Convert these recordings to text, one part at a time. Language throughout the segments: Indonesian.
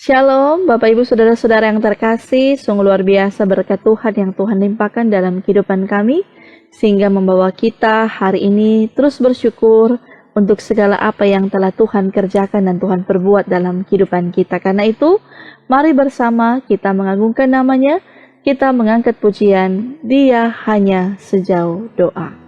Shalom, Bapak Ibu Saudara-saudara yang terkasih, sungguh luar biasa berkat Tuhan yang Tuhan limpahkan dalam kehidupan kami, sehingga membawa kita hari ini terus bersyukur untuk segala apa yang telah Tuhan kerjakan dan Tuhan perbuat dalam kehidupan kita. Karena itu, mari bersama kita mengagungkan namanya, kita mengangkat pujian, Dia hanya sejauh doa.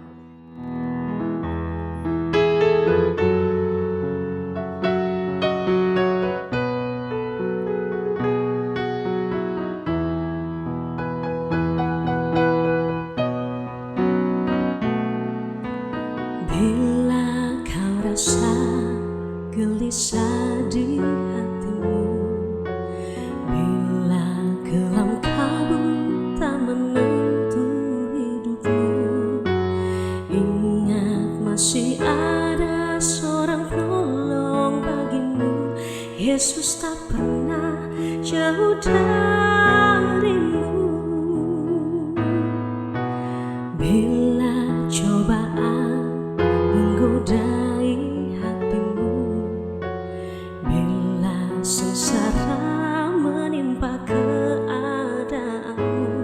Gelisah di hatimu, bila kelam kabut tak menentu hidupmu, ingat masih ada seorang penolong bagimu. Yesus tak pernah jauh darimu. Bila cobaan menggodai hatimu, sengsara menimpa keadaanmu,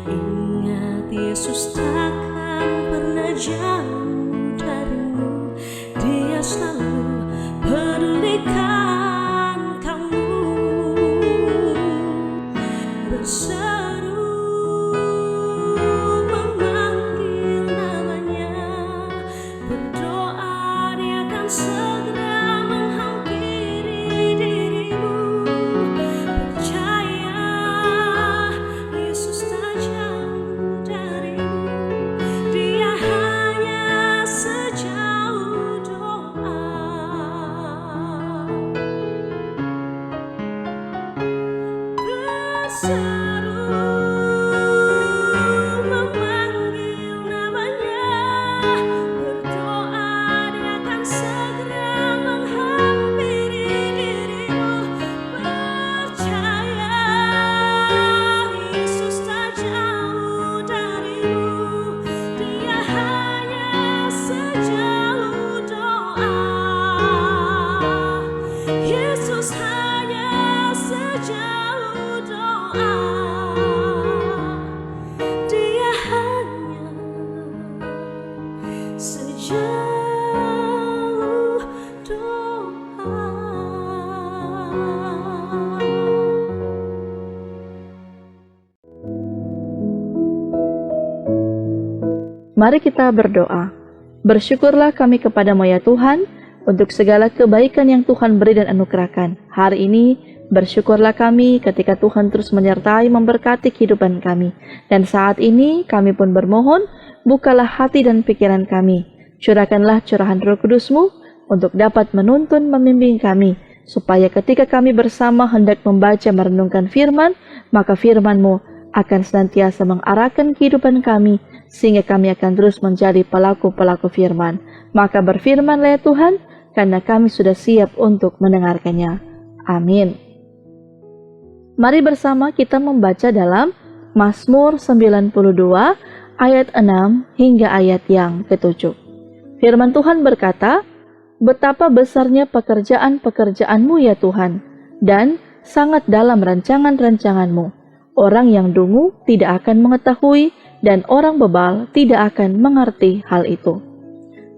ingat Yesus takkan pernah jauh darimu. Dia selalu pedulikan kamu. Berseru memanggil namanya, berdoa Dia akan segera Mari kita berdoa. Bersyukurlah kami kepadamu ya Tuhan, untuk segala kebaikan yang Tuhan beri dan anugerahkan. Hari ini bersyukurlah kami ketika Tuhan terus menyertai memberkati kehidupan kami. Dan saat ini kami pun bermohon, bukalah hati dan pikiran kami. Curahkanlah curahan Roh Kudus-Mu untuk dapat menuntun membimbing kami, supaya ketika kami bersama hendak membaca merenungkan firman, maka firman-Mu akan senantiasa mengarahkan kehidupan kami, sehingga kami akan terus menjadi pelaku-pelaku firman. Maka berfirmanlah ya Tuhan, karena kami sudah siap untuk mendengarkannya. Amin. Mari bersama kita membaca dalam Mazmur 92 ayat 6 hingga ayat yang ke-7. Firman Tuhan berkata, "Betapa besarnya pekerjaan-pekerjaan-Mu ya Tuhan, dan sangat dalam rancangan-rancangan-Mu. Orang yang dungu tidak akan mengetahui, dan orang bebal tidak akan mengerti hal itu."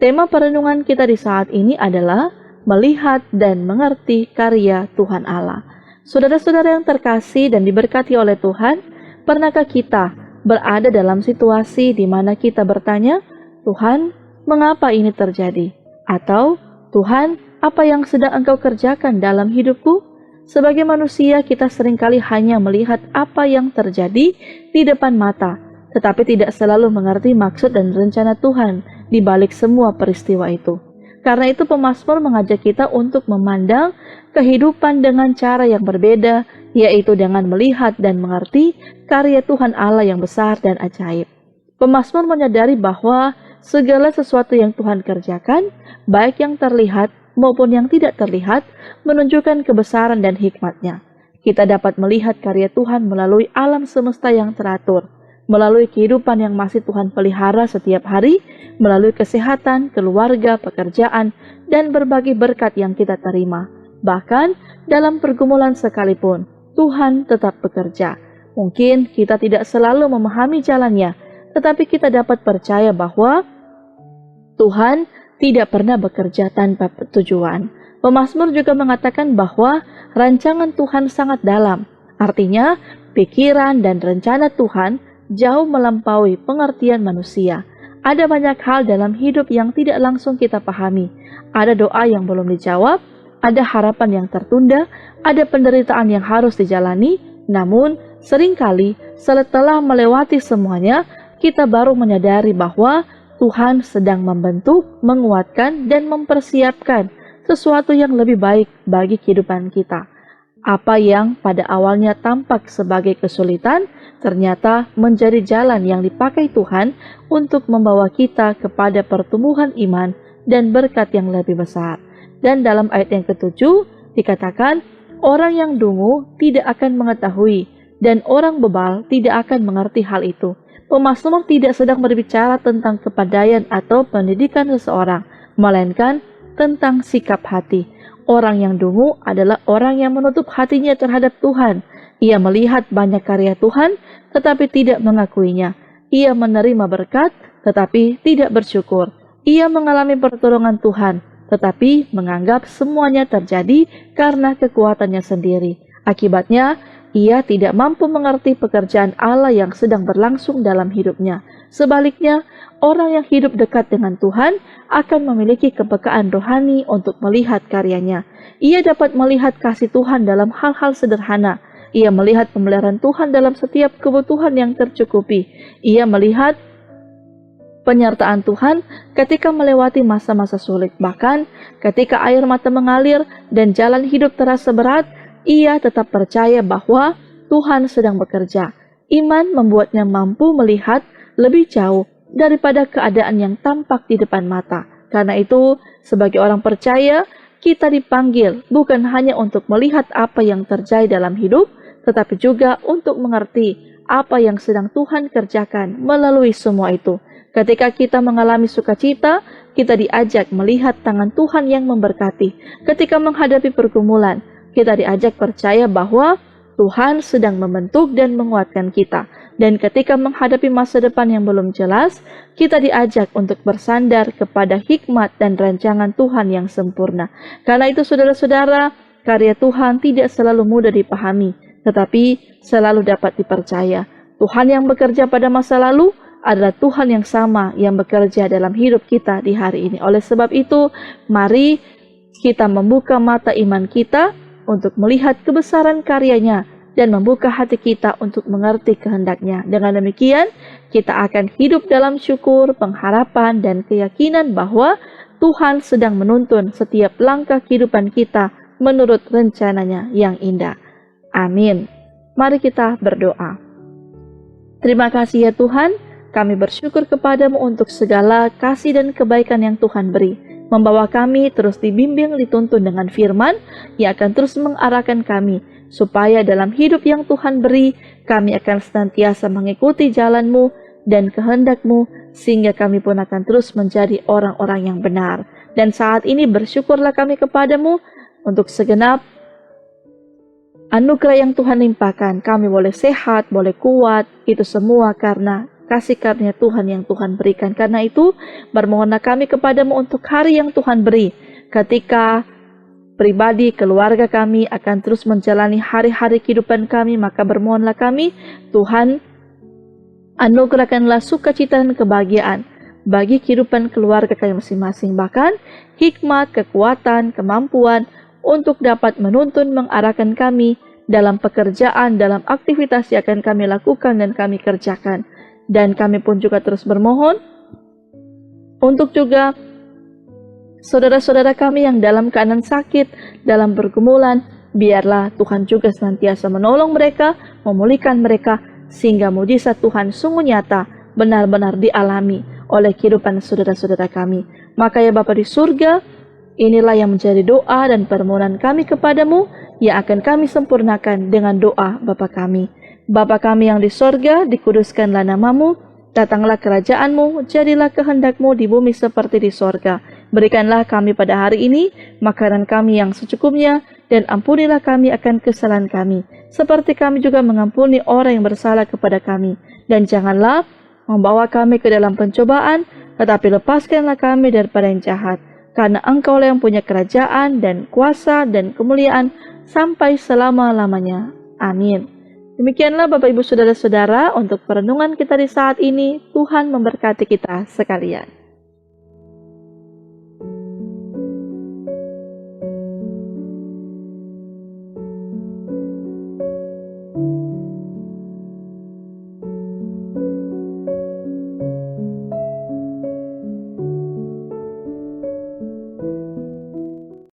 Tema perenungan kita di saat ini adalah melihat dan mengerti karya Tuhan Allah. Saudara-saudara yang terkasih dan diberkati oleh Tuhan, pernahkah kita berada dalam situasi di mana kita bertanya, "Tuhan, mengapa ini terjadi?" Atau, "Tuhan, apa yang sedang Engkau kerjakan dalam hidupku?" Sebagai manusia, kita seringkali hanya melihat apa yang terjadi di depan mata, tetapi tidak selalu mengerti maksud dan rencana Tuhan di balik semua peristiwa itu. Karena itu pemazmur mengajak kita untuk memandang kehidupan dengan cara yang berbeda, yaitu dengan melihat dan mengerti karya Tuhan Allah yang besar dan ajaib. Pemazmur menyadari bahwa segala sesuatu yang Tuhan kerjakan, baik yang terlihat maupun yang tidak terlihat, menunjukkan kebesaran dan hikmat-Nya. Kita dapat melihat karya Tuhan melalui alam semesta yang teratur, melalui kehidupan yang masih Tuhan pelihara setiap hari, melalui kesehatan, keluarga, pekerjaan, dan berbagai berkat yang kita terima. Bahkan dalam pergumulan sekalipun, Tuhan tetap bekerja. Mungkin kita tidak selalu memahami jalannya, tetapi kita dapat percaya bahwa Tuhan tidak pernah bekerja tanpa tujuan. Pemazmur juga mengatakan bahwa rancangan Tuhan sangat dalam. Artinya, pikiran dan rencana Tuhan jauh melampaui pengertian manusia. Ada banyak hal dalam hidup yang tidak langsung kita pahami. Ada doa yang belum dijawab, ada harapan yang tertunda, ada penderitaan yang harus dijalani. Namun, seringkali setelah melewati semuanya, kita baru menyadari bahwa Tuhan sedang membentuk, menguatkan, dan mempersiapkan sesuatu yang lebih baik bagi kehidupan kita. Apa yang pada awalnya tampak sebagai kesulitan, ternyata menjadi jalan yang dipakai Tuhan untuk membawa kita kepada pertumbuhan iman dan berkat yang lebih besar. Dan dalam ayat yang ke-7 dikatakan, orang yang dungu tidak akan mengetahui, dan orang bebal tidak akan mengerti hal itu. Pemazmur tidak sedang berbicara tentang kepandaian atau pendidikan seseorang, melainkan tentang sikap hati. Orang yang dungu adalah orang yang menutup hatinya terhadap Tuhan. Ia melihat banyak karya Tuhan, tetapi tidak mengakuinya. Ia menerima berkat, tetapi tidak bersyukur. Ia mengalami pertolongan Tuhan, tetapi menganggap semuanya terjadi karena kekuatannya sendiri. Akibatnya, ia tidak mampu mengerti pekerjaan Allah yang sedang berlangsung dalam hidupnya. Sebaliknya, orang yang hidup dekat dengan Tuhan akan memiliki kepekaan rohani untuk melihat karyanya. Ia dapat melihat kasih Tuhan dalam hal-hal sederhana. Ia melihat pemeliharaan Tuhan dalam setiap kebutuhan yang tercukupi. Ia melihat penyertaan Tuhan ketika melewati masa-masa sulit. Bahkan ketika air mata mengalir dan jalan hidup terasa berat, ia tetap percaya bahwa Tuhan sedang bekerja. Iman membuatnya mampu melihat lebih jauh daripada keadaan yang tampak di depan mata. Karena itu, sebagai orang percaya, kita dipanggil bukan hanya untuk melihat apa yang terjadi dalam hidup, tetapi juga untuk mengerti apa yang sedang Tuhan kerjakan melalui semua itu. Ketika kita mengalami sukacita, kita diajak melihat tangan Tuhan yang memberkati. Ketika menghadapi pergumulan, kita diajak percaya bahwa Tuhan sedang membentuk dan menguatkan kita. Dan ketika menghadapi masa depan yang belum jelas, kita diajak untuk bersandar kepada hikmat dan rancangan Tuhan yang sempurna. Karena itu saudara-saudara, karya Tuhan tidak selalu mudah dipahami, tetapi selalu dapat dipercaya. Tuhan yang bekerja pada masa lalu adalah Tuhan yang sama yang bekerja dalam hidup kita di hari ini. Oleh sebab itu, mari kita membuka mata iman kita untuk melihat kebesaran karyanya dan membuka hati kita untuk mengerti kehendaknya. Dengan demikian, kita akan hidup dalam syukur, pengharapan, dan keyakinan bahwa Tuhan sedang menuntun setiap langkah kehidupan kita menurut rencananya yang indah. Amin. Mari kita berdoa. Terima kasih ya Tuhan, kami bersyukur kepadamu untuk segala kasih dan kebaikan yang Tuhan beri. Membawa kami terus dibimbing, dituntun dengan firman yang akan terus mengarahkan kami, supaya dalam hidup yang Tuhan beri, kami akan senantiasa mengikuti jalan-Mu dan kehendak-Mu, sehingga kami pun akan terus menjadi orang-orang yang benar. Dan saat ini bersyukurlah kami kepadamu untuk segenap anugerah yang Tuhan limpahkan. Kami boleh sehat, boleh kuat, itu semua karena kasih karunia Tuhan yang Tuhan berikan. Karena itu, bermohonlah kami kepadamu untuk hari yang Tuhan beri. Ketika pribadi, keluarga kami akan terus menjalani hari-hari kehidupan kami, maka bermohonlah kami, Tuhan, anugerahkanlah sukacita dan kebahagiaan bagi kehidupan keluarga kami masing-masing. Bahkan, hikmat, kekuatan, kemampuan untuk dapat menuntun, mengarahkan kami dalam pekerjaan, dalam aktivitas yang akan kami lakukan dan kami kerjakan. Dan kami pun juga terus bermohon untuk juga saudara-saudara kami yang dalam keadaan sakit, dalam pergumulan, biarlah Tuhan juga senantiasa menolong mereka, memulihkan mereka, sehingga mujizat Tuhan sungguh nyata, benar-benar dialami oleh kehidupan saudara-saudara kami. Maka ya Bapa di surga, inilah yang menjadi doa dan permohonan kami kepadamu, yang akan kami sempurnakan dengan doa Bapa kami. Bapa kami yang di sorga, dikuduskanlah namamu, datanglah kerajaanmu, jadilah kehendakmu di bumi seperti di sorga. Berikanlah kami pada hari ini makanan kami yang secukupnya, dan ampunilah kami akan kesalahan kami, seperti kami juga mengampuni orang yang bersalah kepada kami. Dan janganlah membawa kami ke dalam pencobaan, tetapi lepaskanlah kami daripada yang jahat. Karena Engkau-lah yang punya kerajaan dan kuasa dan kemuliaan sampai selama-lamanya. Amin. Demikianlah Bapak Ibu Saudara-saudara untuk perenungan kita di saat ini. Tuhan memberkati kita sekalian.